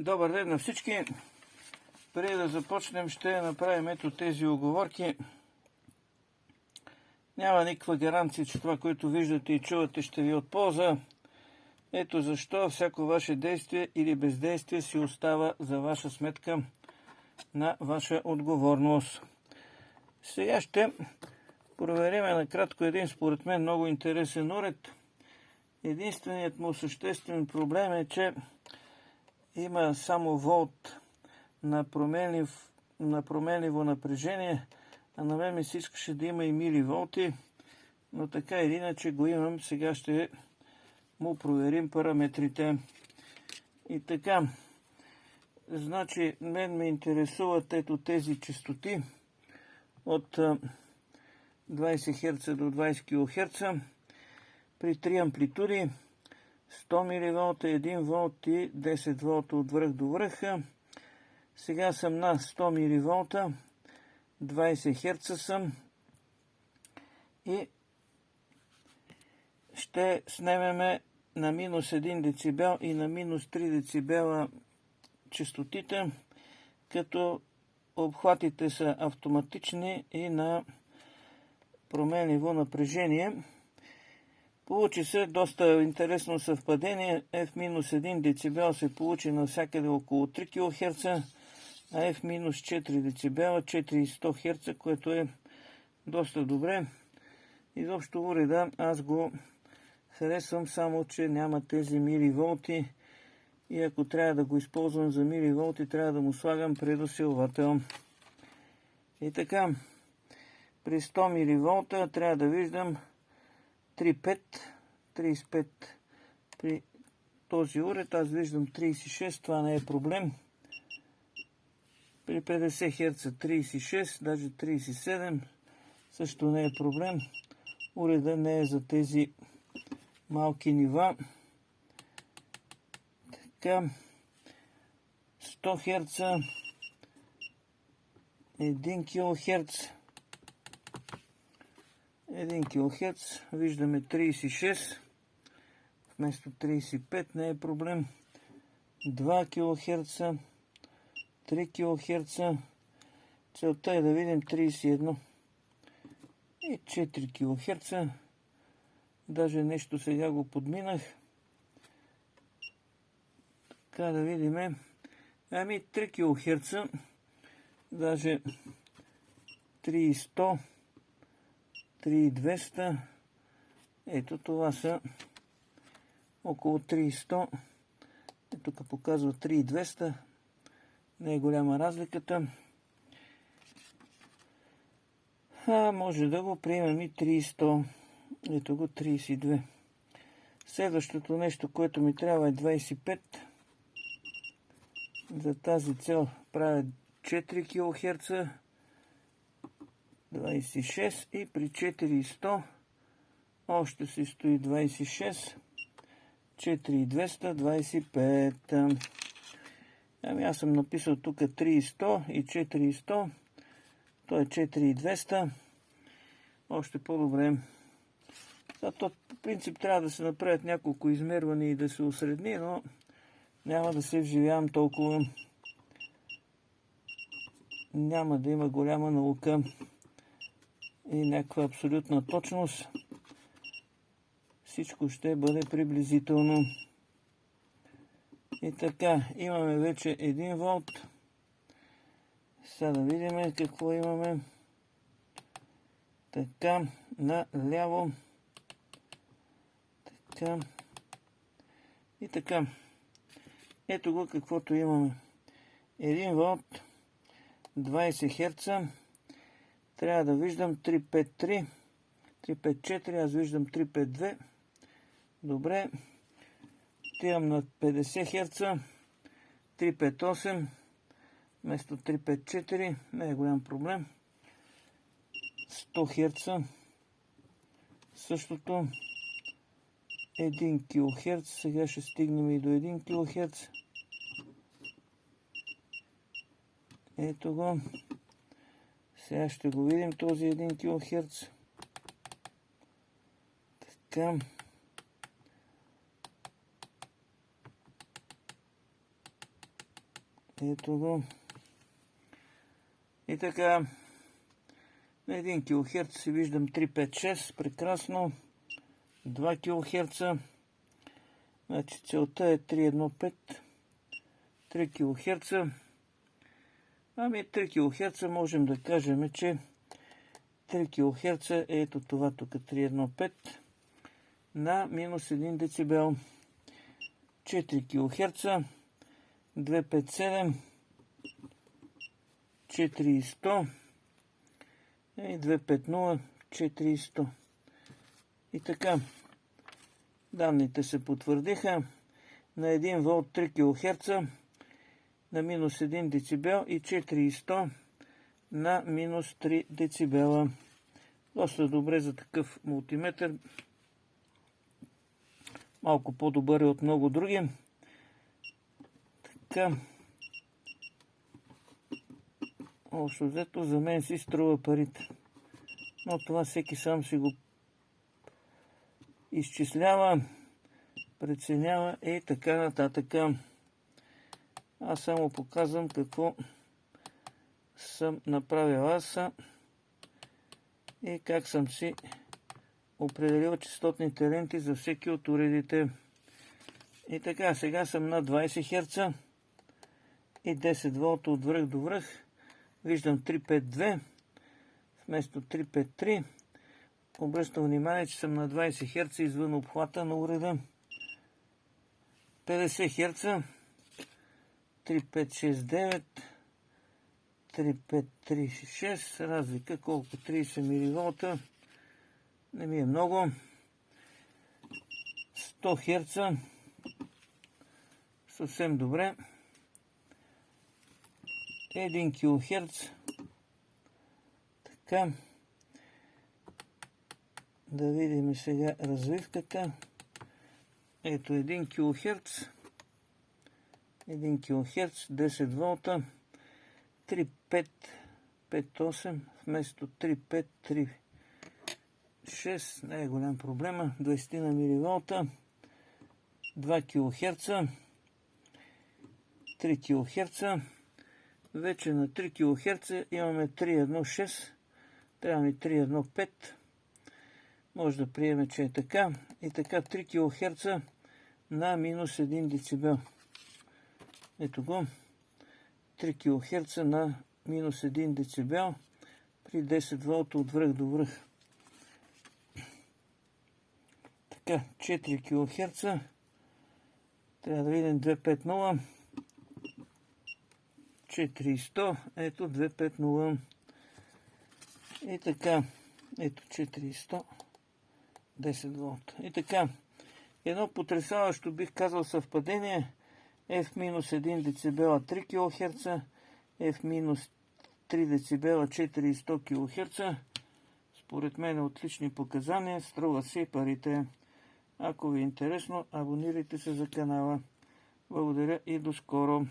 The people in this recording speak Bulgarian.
Добър ден на всички! Преди да започнем, ще направим ето тези уговорки. Няма никаква гаранция, че това, което виждате и чувате, ще ви от полза. Ето защо всяко ваше действие или бездействие си остава за ваша сметка на ваша отговорност. Сега ще проверим накратко един, според мен, много интересен уред. Единственият му съществен проблем е, че има само волт на променливо напрежение, а на мен ми се искаше да има и миливолти, но така или иначе го имам. Сега ще му проверим параметрите. И така, значи мен ме интересуват ето тези честоти от 20 Hz до 20 kHz при 3 амплитуди, 100 мВ, 1 В и 10 В от връх до връх. Сега съм на 100 мВ, 20 Hz съм и ще снемеме на минус 1 децибел и на минус 3 децибела честотите, като обхватите са автоматични и на променливо напрежение. Получи се доста интересно съвпадение. F-1 децибел се получи навсякъде около 3 кHz, а F-4 децибела 4100 Hz, което е доста добре. Изобщо уреда аз го харесвам, само че няма тези миливолти и ако трябва да го използвам за миливолти, трябва да му слагам предусилвател. И така, при 100 миливолта трябва да виждам 35 при този уред. Аз виждам 36, това не е проблем. При 50 Hz 36, даже 37 също не е проблем. Уреда не е за тези малки нива. Така, 100 Hz, 1 kHz, 1 kHz, виждаме 36, вместо 35, не е проблем. 2 kHz, 3 kHz, целта е да видим 31 и 4 kHz, даже нещо сега го подминах. Така да видим, 3 kHz, даже 3100, 3200, ето това са около 3100, тук показва 3200, не е голяма разликата. Може да го приемем и 300, ето го 32. Следващото нещо, което ми трябва е 25. За тази цел правя 4 kHz, 26 и при 4100 още си стои 26, 4200, 25. Аз съм написал тук 3100 и 4100, то е 4200, още по-добре. Зато по принцип трябва да се направят няколко измервания и да се осредни, но няма да се вживявам толкова. Няма да има голяма наука и някаква абсолютна точност. Всичко ще бъде приблизително. И така, имаме вече 1 волт. Сега да видим какво имаме. Така, наляво. Така. И така. Ето го каквото имаме. 1 волт, 20 Hz. Трябва да виждам 353, 354, аз виждам 352. Добре. Отивам на 50 Hz, 358, вместо 354, не е голям проблем. 100 Hz, същото. 1 kHz, сега ще стигнем и до 1 kHz. Ето го. Сега ще го видим този 1 kHz. Така. Ето го. И така, на 1 кГц си виждам 356, прекрасно. 2 кГц. Значи целта е 315, 3 кГц. Ами 3 кГц можем да кажем, че 3 кГц е ето това тук 315 на минус 1 децибел. 4 кГц 257, 4100 и 250, 400. И така, данните се потвърдиха на 1 волт 3 кГц на минус 1 децибел и 4100 на минус 3 децибела. Доста добре за такъв мултиметър. Малко по-добър е от много други. Така. Общо взето за мен си струва парите. Но това всеки сам си го изчислява, преценява и така нататък. Аз само показвам какво съм направил аз и как съм си определил честотните ленти за всеки от уредите. И така, сега съм на 20 Hz и 10 волта от връх до връх. Виждам 352 вместо 353. Обръщам внимание, че съм на 20 Hz извън обхвата на уреда. 50 Hz 3569 3536. Разлика колко? 30 мВ. Не ми е много. 100 Hz. Съвсем добре. 1 кГц. Така. Да видим сега развивката. Ето 1 кГц. 1 кГц, 10 волта. 3558 вместо 3536. Не е голям проблема. 20 на миливолта. 2 кГц. 3 кГц. Вече на 3 кГц имаме 316. Трябва ми 315. Може да приеме, че е така. И така 3 кГц на минус 1 децибел. Ето го. 3 кГц на минус 1 децибел при 10 волта от връх до връх. Така, 4 кГц. Трябва да видим 250. 400. Ето 250. И така, ето 400. 10 волта. И така, едно потресаващо, бих казал, съвпадение. F-1 децибела 3 кГц, F-3 децибела 400 кГц. Според мен отлични показания, струва си парите. Ако ви е интересно, абонирайте се за канала. Благодаря и до скоро!